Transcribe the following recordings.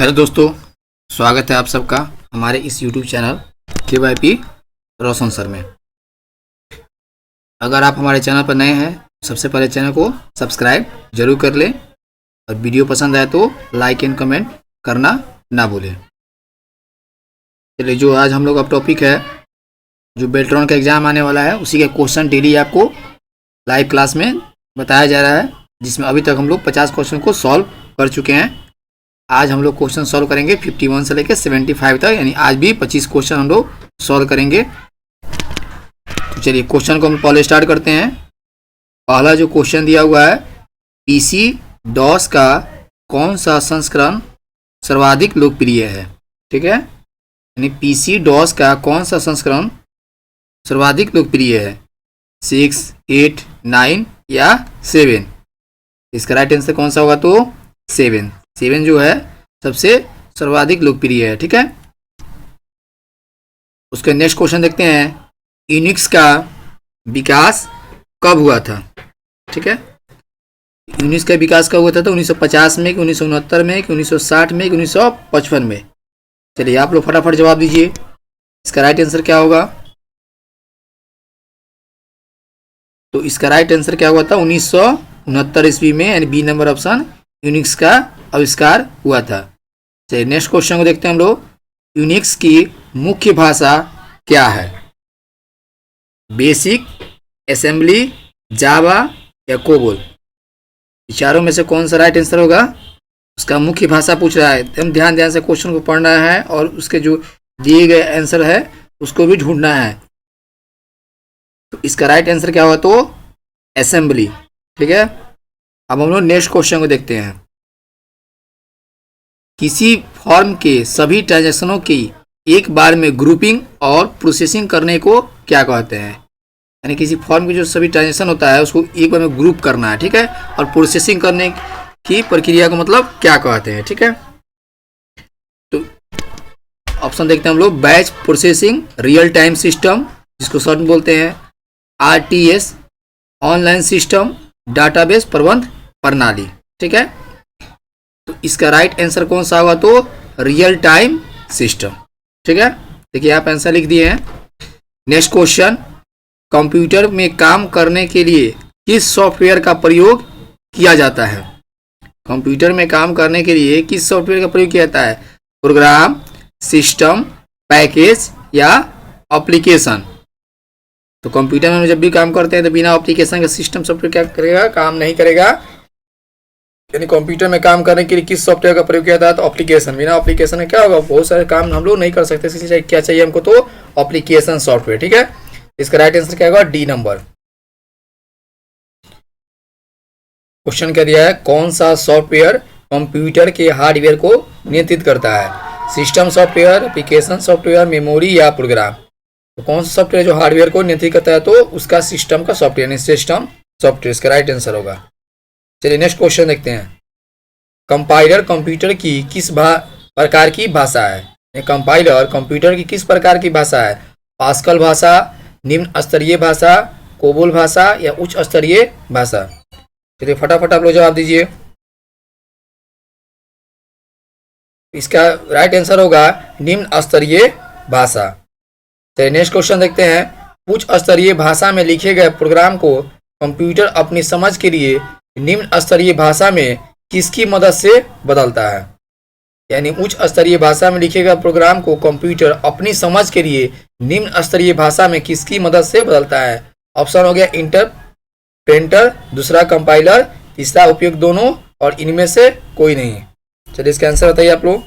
Hello दोस्तों, स्वागत है आप सबका हमारे इस YouTube चैनल KYP रोशन सर में। अगर आप हमारे चैनल पर नए हैं, सबसे पहले चैनल को सब्सक्राइब जरूर कर लें और वीडियो पसंद आए तो लाइक एंड कमेंट करना ना भूलें। चलिए, जो आज हम लोग का टॉपिक है, जो बेल्ट्रॉन का एग्ज़ाम आने वाला है, उसी के क्वेश्चन डेली आपको लाइव क्लास में बताया जा रहा है, जिसमें अभी तक हम लोग 50 क्वेश्चन को सॉल्व कर चुके हैं। आज हम लोग क्वेश्चन सॉल्व करेंगे 51 से लेकर 75 तक, यानी आज भी 25 क्वेश्चन हम लोग सॉल्व करेंगे। तो चलिए क्वेश्चन को हम पहले स्टार्ट करते हैं। पहला जो क्वेश्चन दिया हुआ है, पीसी डॉस का कौन सा संस्करण सर्वाधिक लोकप्रिय है? ठीक है, यानी पीसी डॉस का कौन सा संस्करण सर्वाधिक लोकप्रिय है? 6, 8, 9 या 7? इसका राइट आंसर कौन सा होगा? तो 7 जो है सबसे सर्वाधिक लोकप्रिय है। ठीक है, उसके नेक्स्ट क्वेश्चन देखते हैं। यूनिक्स का विकास कब हुआ था? ठीक है, यूनिक्स का विकास कब हुआ था? तो 1950 में, कि 1969 में, कि 1960 में, कि 1955 में? चलिए आप लोग फटाफट जवाब दीजिए, इसका राइट आंसर क्या होगा? तो इसका राइट आंसर क्या हुआ था? 1969 ईस्वी में, यानी बी नंबर ऑप्शन, यूनिक्स का आविष्कार हुआ था। चलिए नेक्स्ट क्वेश्चन को देखते हैं हम लोग। यूनिक्स की मुख्य भाषा क्या है? बेसिक, असेंबली, जावा या कोबोल? चारों में से कौन सा राइट आंसर होगा? उसका मुख्य भाषा पूछ रहा है, एकदम ध्यान से क्वेश्चन को पढ़ना है और उसके जो दिए गए आंसर है उसको भी ढूंढना है। तो इसका राइट आंसर क्या होगा? तो असेंबली। ठीक है, अब हम लोग नेक्स्ट क्वेश्चन को देखते हैं। किसी फॉर्म के सभी ट्रांजैक्शनों की एक बार में ग्रुपिंग और प्रोसेसिंग करने को क्या कहते हैं? यानी किसी फॉर्म की जो सभी ट्रांजैक्शन होता है उसको एक बार में ग्रुप करना है। ठीक है, और प्रोसेसिंग करने की प्रक्रिया को मतलब क्या कहते हैं? ठीक है, तो ऑप्शन देखते हैं हम लोग। Batch processing, real time system जिसको शॉर्ट में बोलते हैं RTS, ऑनलाइन सिस्टम, डाटाबेस प्रबंध प्रणाली। ठीक है, तो इसका राइट आंसर कौन सा होगा? तो रियल टाइम सिस्टम। ठीक है, देखिए आप आंसर लिख दिए हैं। Next question. कंप्यूटर में काम करने के लिए किस सॉफ्टवेयर का प्रयोग किया जाता है? कंप्यूटर में काम करने के लिए किस सॉफ्टवेयर का प्रयोग किया जाता है? प्रोग्राम, सिस्टम, पैकेज या एप्लीकेशन? तो कंप्यूटर में जब भी काम करते हैं तो बिना एप्लीकेशन का सिस्टम सॉफ्टवेयर क्या करेगा? काम नहीं करेगा। यानी कंप्यूटर में काम करने के लिए किस सॉफ्टवेयर का प्रयोग किया जाता है? तो एप्लीकेशन। बिना एप्लीकेशन में क्या होगा? बहुत सारे काम हम लोग नहीं कर सकते, इसलिए क्या चाहिए हमको? तो एप्लीकेशन सॉफ्टवेयर। ठीक है, इसका राइट आंसर क्या होगा? D number. क्वेश्चन क्या दिया है? कौन सा सॉफ्टवेयर कंप्यूटर के हार्डवेयर को नियंत्रित करता है? System software, application software, memory या प्रोग्राम? तो कौन सा सॉफ्टवेयर जो हार्डवेयर को नियंत्रित करता है? तो उसका सिस्टम का सॉफ्टवेयर, यानी सिस्टम सॉफ्टवेयर। इसका राइट आंसर होगा। चलिए नेक्स्ट क्वेश्चन देखते हैं। कंपाइलर कंप्यूटर की किस प्रकार की भाषा है? कंपाइलर कंप्यूटर की किस प्रकार की भाषा है? पास्कल भाषा, निम्न स्तरीय भाषा, कोबोल भाषा या उच्च स्तरीय भाषा? चलिए फटाफट आप लोग जवाब दीजिए। इसका राइट आंसर होगा निम्न स्तरीय भाषा। चलिए नेक्स्ट क्वेश्चन देखते हैं। उच्च स्तरीय भाषा में लिखे गए प्रोग्राम को कंप्यूटर अपनी समझ के लिए निम्न स्तरीय भाषा में किसकी मदद से बदलता है? यानी उच्च स्तरीय भाषा में लिखे गए प्रोग्राम को कंप्यूटर अपनी समझ के लिए निम्न स्तरीय भाषा में किसकी मदद से बदलता है? ऑप्शन हो गया इंटरप्रेटर, दूसरा कंपाइलर, तीसरा उपयुक्त दोनों और इनमें से कोई नहीं। चलिए इसका आंसर बताइए आप लोग।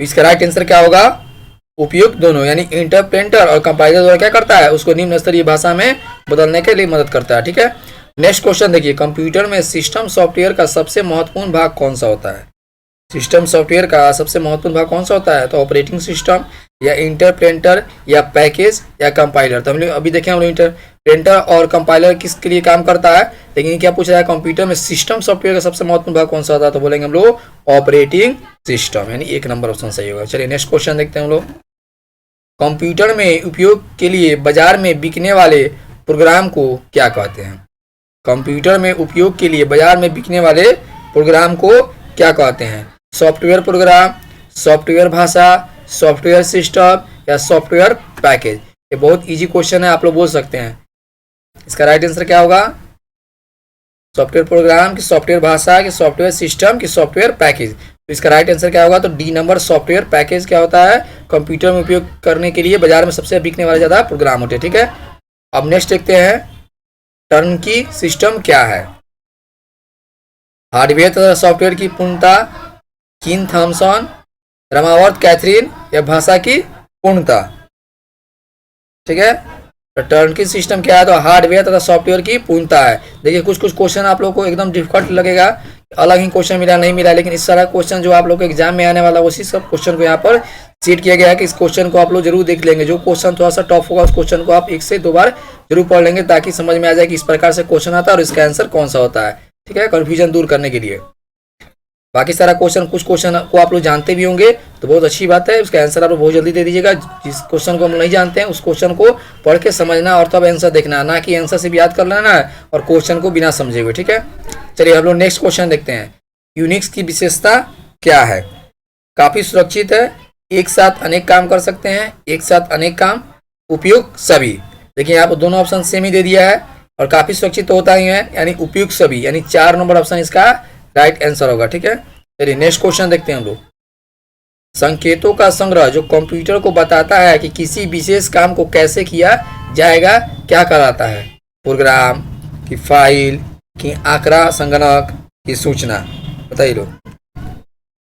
इसका राइट आंसर क्या होगा? उपयुक्त दोनों, यानी इंटरप्रेटर और कंपाइलर द्वारा क्या करता है? उसको निम्न स्तरीय भाषा में बदलने के लिए मदद करता है। ठीक है, नेक्स्ट क्वेश्चन देखिए। कंप्यूटर में सिस्टम सॉफ्टवेयर का सबसे महत्वपूर्ण भाग कौन सा होता है? सिस्टम सॉफ्टवेयर का सबसे महत्वपूर्ण भाग कौन सा होता है? तो ऑपरेटिंग सिस्टम या इंटरप्रेटर या पैकेज या कंपाइलर? तो हम लोग अभी देखें, हम लोग इंटरप्रेटर और कंपाइलर किसके लिए काम करता है, लेकिन क्या पूछ रहा है? कंप्यूटर में सिस्टम सॉफ्टवेयर का सबसे महत्वपूर्ण भाग कौन सा होता है? तो बोलेंगे हम लोग ऑपरेटिंग सिस्टम, यानी 1 नंबर ऑप्शन सही होगा। चलिए नेक्स्ट क्वेश्चन देखते हैं हम लोग। कंप्यूटर में उपयोग के लिए बाजार में बिकने वाले प्रोग्राम को क्या कहते हैं? कंप्यूटर में उपयोग के लिए बाजार में बिकने वाले प्रोग्राम को क्या कहते हैं? सॉफ्टवेयर प्रोग्राम, सॉफ्टवेयर भाषा, सॉफ्टवेयर सिस्टम या सॉफ्टवेयर पैकेज। ये बहुत इजी क्वेश्चन है, आप लोग बोल सकते हैं। इसका राइट आंसर क्या होगा? सॉफ्टवेयर प्रोग्राम की सॉफ्टवेयर भाषा की सॉफ्टवेयर सिस्टम की सॉफ्टवेयर पैकेज। तो इसका राइट आंसर क्या होगा? तो डी नंबर सॉफ्टवेयर पैकेज क्या होता है? कंप्यूटर में उपयोग करने के लिए बाजार में सबसे बिकने वाले ज़्यादा प्रोग्राम होते हैं। ठीक है, अब नेक्स्ट देखते हैं टर्नकी सिस्टम क्या है। हार्डवेयर तथा सॉफ्टवेयर की पूर्णता, कीन थॉमसन, रमावर्थ कैथरीन या भाषा की पूर्णता। ठीक है, तो टर्नकी सिस्टम क्या है? तो हार्डवेयर तथा सॉफ्टवेयर की पूर्णता है। देखिए कुछ कुछ क्वेश्चन आप लोग को एकदम डिफिकल्ट लगेगा, अलग ही क्वेश्चन मिला नहीं मिला, लेकिन इस सारा क्वेश्चन जो आप लोग को एग्जाम में आने वाला उसी सब क्वेश्चन को यहाँ पर सीट किया गया है कि इस क्वेश्चन को आप लोग जरूर देख लेंगे। जो क्वेश्चन थोड़ा सा टफ होगा उस क्वेश्चन को आप 1 से 2 बार जरूर पढ़ लेंगे ताकि समझ में आ जाए कि इस प्रकार से क्वेश्चन आता है और इसका आंसर कौन सा होता है। ठीक है, कन्फ्यूजन दूर करने के लिए। बाकी सारा क्वेश्चन, कुछ क्वेश्चन को आप लोग जानते भी होंगे तो बहुत अच्छी बात है, उसका आंसर आप लोग बहुत जल्दी दे दीजिएगा। जिस क्वेश्चन को हम नहीं जानते हैं उस क्वेश्चन को पढ़ के समझना और तब आंसर देखना, ना कि आंसर से भी याद कर लेना है और क्वेश्चन को बिना समझे हुए। ठीक है, चलिए हम लोग नेक्स्ट क्वेश्चन देखते हैं। यूनिक्स की विशेषता क्या है? काफी सुरक्षित है, एक साथ अनेक काम कर सकते हैं, एक साथ अनेक काम, उपयुक्त सभी। देखिए यहाँ पर दोनों ऑप्शन सेम ही दे दिया है और काफी सुरक्षित होता ही है, यानी उपयुक्त सभी, यानी 4 नंबर ऑप्शन इसका राइट आंसर होगा। ठीक है, चलिए नेक्स्ट क्वेश्चन देखते हैं हम लोग। संकेतों का संग्रह जो कंप्यूटर को बताता है कि किसी विशेष काम को कैसे किया जाएगा क्या कहलाता है? प्रोग्राम की फाइल की आंकड़ा संगणक की सूचना? बताइए लोग।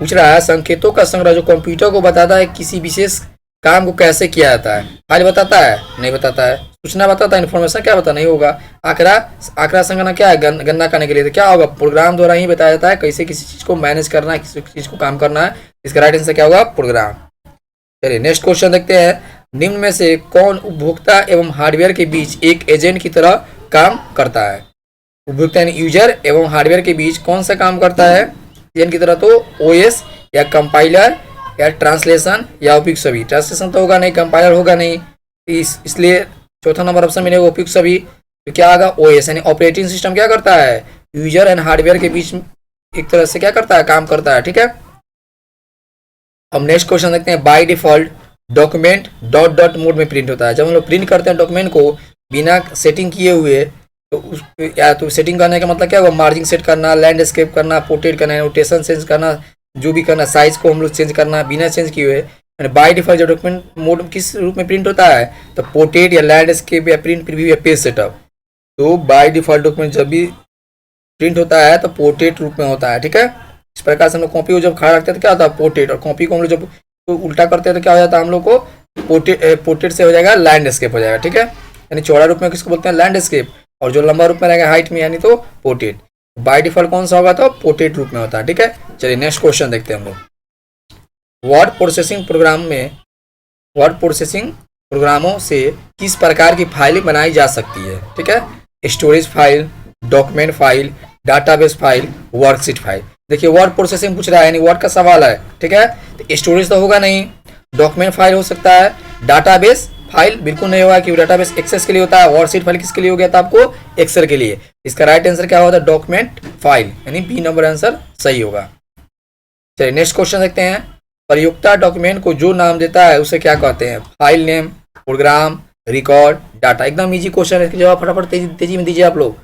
पूछ रहा है संकेतों का संग्रह जो कंप्यूटर को बताता है किसी विशेष काम को कैसे किया जाता है। फाइल बताता है? नहीं बताता है। सूचना बताता है? इन्फॉर्मेशन क्या बता नहीं होगा। आंकड़ा संगणक क्या है? गणना करने के लिए। तो क्या होगा? प्रोग्राम द्वारा ही बताया जाता है कैसे किसी चीज को मैनेज करना है, किसी चीज को काम करना है। इसका राइट आंसर क्या होगा? प्रोग्राम। चलिए नेक्स्ट क्वेश्चन देखते हैं। निम्न में से कौन उपभोक्ता एवं हार्डवेयर के बीच एक एजेंट की तरह काम करता है? उपभोक्ता यानी यूजर एवं हार्डवेयर के बीच कौन सा काम करता है एजेंट की तरह? तो ओएस या कंपाइलर या ट्रांसलेशन या उपयुक्त सभी। ट्रांसलेशन तो होगा नहीं, कंपाइलर होगा नहीं, इसलिए चौथा नंबर ऑप्शन मिलेगा उपयुक्त सभी। तो क्या आएगा? ओएस यानी ऑपरेटिंग सिस्टम क्या करता है? यूजर एंड हार्डवेयर के बीच एक तरह से क्या करता है? काम करता है। ठीक है, हम नेक्स्ट क्वेश्चन देखते हैं। By default document dot dot mode में प्रिंट होता है। जब हम लोग प्रिंट करते हैं डॉक्यूमेंट को बिना सेटिंग किए हुए, तो सेटिंग करने का मतलब क्या होगा? मार्जिन सेट करना, लैंडस्केप करना, पोर्ट्रेट करना, नोटेशन चेंज करना, जो भी करना, साइज को हम लोग चेंज करना बिना चेंज किए हुए। बाय डिफॉल्ट जो डॉक्यूमेंट मोड किस रूप में प्रिंट होता है? तो पोर्ट्रेट या लैंडस्केप या प्रिंट प्रीव्यू या पेज सेटअप। तो बाय डिफॉल्ट डॉक्यूमेंट जब भी प्रिंट होता है तो पोर्ट्रेट रूप में होता है। ठीक है, इस प्रकार से हम लोग कॉपी को जब खड़ा रखते हैं तो क्या होता है? पोर्ट्रेट। और कॉपी को हम लोग जब तो उल्टा करते हैं तो क्या हो जाता है? हम लोग को पोर्ट्रेट से हो जाएगा लैंडस्केप हो जाएगा। ठीक है, यानी चौड़ा रूप में किसको बोलते हैं? लैंडस्केप। और जो लंबा रूप में रहेगा हाइट में यानी तो पोर्ट्रेट। बाय डिफॉल्ट कौन सा होगा? तो पोर्ट्रेट रूप में होता है। ठीक है, चलिए नेक्स्ट क्वेश्चन देखते हैं हम लोग। वर्ड प्रोसेसिंग प्रोग्रामों से किस प्रकार की फाइल बनाई जा सकती है? ठीक है, storage file, document file, database file, worksheet file. देखिए वर्ड प्रोसेसिंग पूछ रहा है यानी वर्ड का सवाल है। ठीक है, तो स्टोरेज तो होगा नहीं, डॉक्यूमेंट फाइल हो सकता है, डाटाबेस फाइल बिल्कुल नहीं होगा क्योंकि डाटाबेस एक्सेस के लिए होता है। वर्कशीट फाइल किसके लिए हो गया था आपको? एक्सेल के लिए। इसका राइट आंसर क्या होगा? डॉक्यूमेंट फाइल, यानी बी नंबर आंसर सही होगा। चलिए नेक्स्ट क्वेश्चन देखते हैं। प्रयुक्ता डॉक्यूमेंट को जो नाम देता है उसे क्या कहते हैं? File name, program, record, data. एकदम इजी क्वेश्चन है, इसके जवाब फटाफट तेजी में दीजिए आप लोग।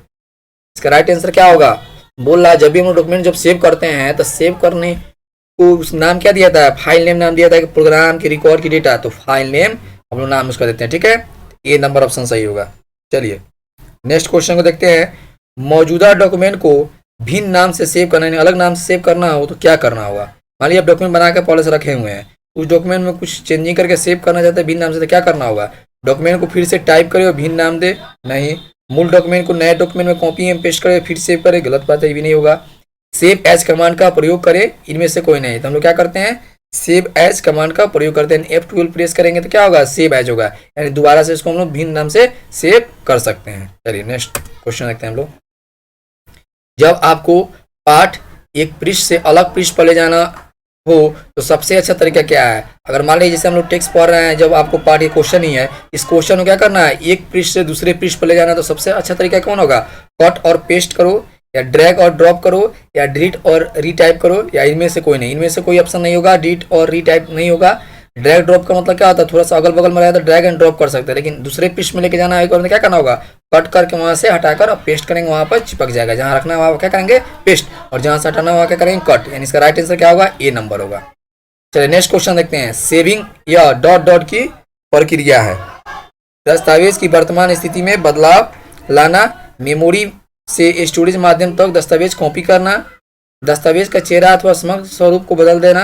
इसका राइट आंसर क्या होगा? बोल रहा है जब भी हम लोग डॉक्यूमेंट जब सेव करते हैं तो सेव करने को उस नाम क्या दिया था? फाइल नेम नाम दिया था कि प्रोग्राम की, रिकॉर्ड की, डेटा। तो फाइल नेम हम लोग नाम उसका देते हैं। ठीक है, ये नंबर ऑप्शन सही होगा। चलिए नेक्स्ट क्वेश्चन को देखते हैं। मौजूदा डॉक्यूमेंट को भिन्न नाम से सेव करना, अलग नाम से सेव करना हो तो क्या करना होगा? मान लीजिए आप डॉक्यूमेंट बना के पहले से रखे हुए हैं, उस डॉक्यूमेंट में कुछ चेंजिंग करके सेव करना चाहते हैं भिन्न नाम से, तो क्या करना होगा? डॉक्यूमेंट को फिर से टाइप करे और भिन्न नाम दे? नहीं। मूल डॉक्यूमेंट को नए डॉक्यूमेंट में कॉपी एंड पेस्ट करे फिर सेव करे? गलत बात है, ये भी नहीं होगा। सेव एज कमांड का प्रयोग करे? इनमें से कोई नहीं। तो हम लोग क्या करते हैं? सेव एज कमांड का प्रयोग करते हैं। F12 प्रेस करेंगे तो क्या होगा? सेव एज होगा, यानी दोबारा से इसको हम लोग भिन्न नाम से सेव कर सकते हैं। चलिए नेक्स्ट क्वेश्चन देखते हैं हम लोग। जब आपको पाठ एक पृष्ठ से अलग पृष्ठ पर ले जाना हो तो सबसे अच्छा तरीका क्या है? अगर मान लीजिए जैसे हम लोग टेक्स्ट पढ़ रहे हैं, जब आपको पाठ एक क्वेश्चन ही है, इस क्वेश्चन को क्या करना है? एक पृष्ठ से दूसरे पृष्ठ पर ले जाना, तो सबसे अच्छा तरीका कौन होगा? कट और पेस्ट करो या ड्रैग और ड्रॉप करो, या डिलीट और रीटाइप करो, या इनमें से कोई नहीं। इनमें से कोई ऑप्शन नहीं होगा, डिलीट और रीटाइप नहीं होगा। ड्रैग ड्रॉप का मतलब क्या होता है, थोड़ा सा अगल बगल में रहता है तो ड्रैग एंड ड्रॉप कर सकते हैं, लेकिन दूसरे पृष्ठ में लेके जाना है और क्या करना होगा, कट करके वहां से हटाकर और पेस्ट करेंगे, वहां पर चिपक जाएगा। जहां रखना है वहां क्या करेंगे, पेस्ट, और जहां से हटाना है वहां क्या करेंगे, कट। यानी इसका राइट आंसर क्या होगा, ए नंबर होगा। चलिए नेक्स्ट क्वेश्चन देखते हैं। सेविंग या डॉट डॉट की प्रक्रिया है। दस्तावेज की वर्तमान स्थिति में बदलाव लाना, मेमोरी से स्टोरेज माध्यम तक दस्तावेज कॉपी करना, दस्तावेज का चेहरा अथवा समग्र स्वरूप को बदल देना,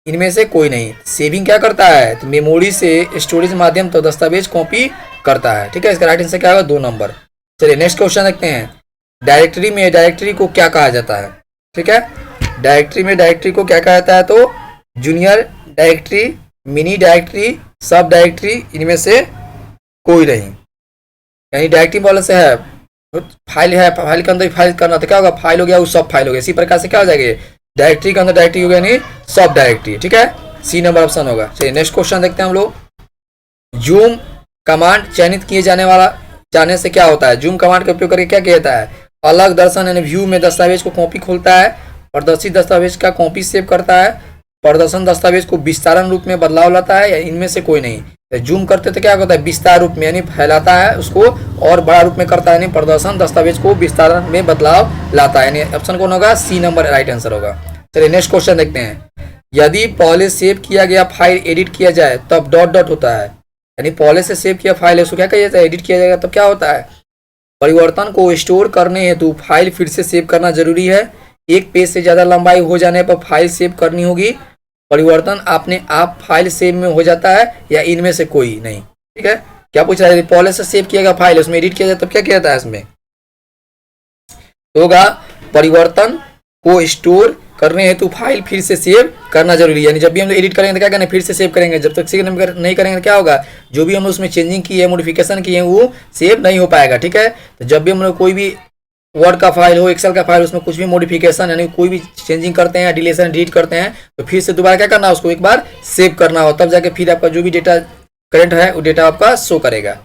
इनमें से कोई नहीं। सेविंग क्या करता है, तो मेमोरी से स्टोरेज माध्यम तक दस्तावेज कॉपी करता है, ठीक है। इसका राइट आंसर क्या होगा, 2 नंबर। चलिए नेक्स्ट क्वेश्चन देखते हैं। डायरेक्टरी में डायरेक्टरी को क्या कहा जाता है, ठीक है। डायरेक्टरी में डायरेक्टरी को क्या कहा जाता है, तो जूनियर डायरेक्टरी, मिनी डायरेक्टरी, सब डायरेक्टरी, इनमें से कोई नहीं। यानी डायरेक्टरी वाले से है, फाइल है, फाइल के अंदर फाइल करना तो क्या होगा, फाइल हो गया वो सब फाइल हो गया। इसी प्रकार से क्या हो जाएगा, डायरेक्टरी के अंदर डायरेक्टरी हो गया, नहीं सब डायरेक्टरी, ठीक है। सी नंबर ऑप्शन होगा। चलिए नेक्स्ट क्वेश्चन देखते हैं हम लोग। जूम कमांड चयनित किए जाने से क्या होता है। जूम कमांड का उपयोग करके क्या किया जाता है, अलग दर्शन यानी व्यू में दस्तावेज को कॉपी खोलता है, प्रदर्शित दस्तावेज का कॉपी सेव करता है, प्रदर्शन दस्तावेज को विस्तारण रूप में बदलाव लाता है, या इनमें से कोई नहीं। तो जूम करते तो क्या होता है, विस्तार रूप में यानी फैलाता है उसको और बड़ा रूप में करता है, यानी प्रदर्शन दस्तावेज को विस्तारण में बदलाव लाता है। यानी ऑप्शन कौन होगा, सी नंबर राइट आंसर होगा। चलिए नेक्स्ट क्वेश्चन देखते हैं। यदि पहले सेव किया गया फाइल एडिट किया जाए तब डॉट डॉट होता है। यानी पहले से सेव किया फाइल है उसको क्या किया जाता है, एडिट किया जाएगा तब क्या होता है, परिवर्तन को स्टोर करने हेतु फाइल फिर से सेव करना जरूरी है। एक पेज से ज्यादा लंबाई हो जाने पर फाइल सेव करनी होगी। परिवर्तन अपने आप फाइल सेव में हो जाता है, या इनमें से कोई नहीं, ठीक है। क्या पूछ रहा है, पहले से सेव किया गया फाइल उसमें एडिट किया जाए तब क्या किया जाता है, इसमें होगा परिवर्तन को स्टोर करने हेतु फाइल फिर से सेव करना जरूरी है। यानी जब भी हम लोग एडिट करेंगे तो क्या करेंगे, फिर से सेव करेंगे। जब तक सेव नहीं करेंगे तो क्या होगा, जो भी हम उसमें चेंजिंग की है, मॉडिफिकेशन की है, वो सेव नहीं हो पाएगा, ठीक है। तो जब भी हम लोग कोई भी वर्ड का फाइल हो, एक्सेल का फाइल, उसमें कुछ भी मॉडिफिकेशन यानी कोई भी चेंजिंग करते हैं, डिलीशन डिलीट करते हैं, तो फिर से दोबारा क्या करना है, उसको एक बार सेव करना हो, तब जाके फिर आपका जो भी डेटा करंट है वो डेटा आपका शो करेगा।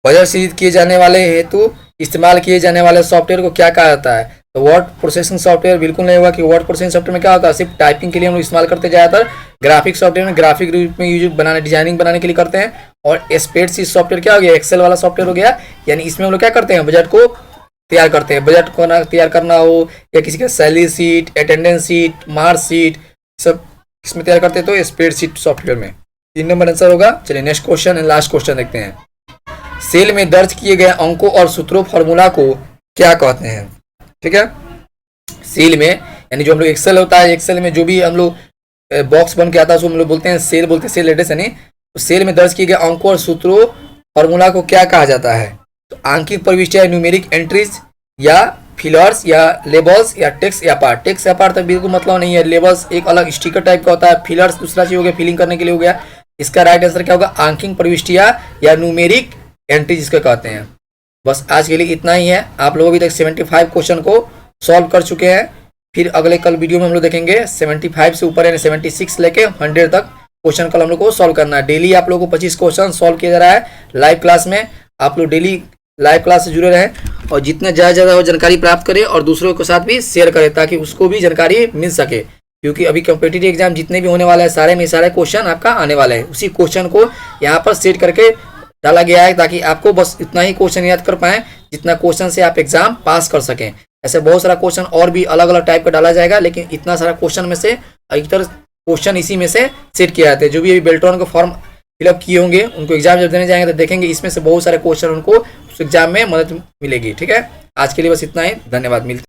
बजट सीरीज किए जाने वाले हेतु इस्तेमाल किए जाने वाले सॉफ्टवेयर को क्या कहा जाता है, तो वर्ड प्रोसेसिंग सॉफ्टवेयर बिल्कुल नहीं होगा, कि वर्ड प्रोसेसिंग सॉफ्टवेयर में क्या होता है, सिर्फ टाइपिंग के लिए हम लोग इस्तेमाल करते ज़्यादातर। ग्राफिक सॉफ्टवेयर में ग्राफिक रूप में यूज बनाने, डिजाइनिंग बनाने के लिए करते हैं। और स्प्रेडशीट सॉफ्टवेयर क्या हो गया, एक्सेल वाला सॉफ्टवेयर हो गया। यानी इसमें हम लोग क्या करते हैं, बजट को तैयार करते हैं। बजट को तैयार करना हो, या किसी का salary sheet, attendance sheet, mark sheet, सब इसमें तैयार करते हैं, तो स्प्रेडशीट सॉफ्टवेयर में। 3 नंबर आंसर होगा। चलिए next question and last question देखते हैं। सेल में दर्ज किए गए अंकों और सूत्रों फॉर्मूला को क्या कहते हैं, ठीक है। सेल में यानी जो हम लोग एक्सेल होता है, एक्सेल में जो भी हम लोग बॉक्स बन के आता है उसको हम लोग बोलते हैं सेल, बोलते हैं सेल एड्रेस। यानी तो सेल में दर्ज किए गए अंकों और सूत्रों फॉर्मूला को क्या कहा जाता है, तो आंकिक प्रविष्टियां, न्यूमेरिक एंट्रीज, या फिलर्स, या लेबल्स, या टेक्स्ट या पार्ट। टेक्स्ट या पार्ट तो बिल्कुल मतलब नहीं है। लेबल्स एक अलग स्टिकर टाइप का होता है, फिलर्स दूसरा चीज हो गया, फिलिंग करने के लिए हो गया। इसका राइट आंसर क्या होगा, आंकिक प्रविष्टियां या न्यूमेरिक एंट्री जिसको कहते हैं। बस आज के लिए इतना ही है। आप लोग अभी तक 75 क्वेश्चन को सॉल्व कर चुके हैं। फिर अगले कल वीडियो में हम लोग देखेंगे 75 से ऊपर यानी 76 लेके 100 तक क्वेश्चन कल हम लोग को सॉल्व करना है। डेली आप लोगों को 25 क्वेश्चन सॉल्व किया जा रहा है लाइव क्लास में। आप लोग डेली लाइव क्लास से जुड़े रहें और जितना ज़्यादा हो जानकारी प्राप्त करें और दूसरों के साथ भी शेयर करें ताकि उसको भी जानकारी मिल सके। क्योंकि अभी कॉम्पिटिटिव एग्जाम जितने भी होने वाले हैं सारे में सारे क्वेश्चन आपका आने वाले हैं। उसी क्वेश्चन को यहाँ पर सेट करके डाला गया है ताकि आपको बस इतना ही क्वेश्चन याद कर पाएं जितना क्वेश्चन से आप एग्जाम पास कर सकें। ऐसे बहुत सारा क्वेश्चन और भी अलग अलग टाइप का डाला जाएगा, लेकिन इतना सारा क्वेश्चन में से अधिकतर क्वेश्चन इसी में से सेट किया जाते हैं। जो भी अभी बेल्ट्रॉन का फॉर्म फिलअप किए होंगे उनको एग्जाम जब देने जाएंगे तो देखेंगे इसमें से बहुत सारे क्वेश्चन उनको उस एग्जाम में मदद मिलेगी। ठीक है, आज के लिए बस इतना ही। धन्यवाद। मिलते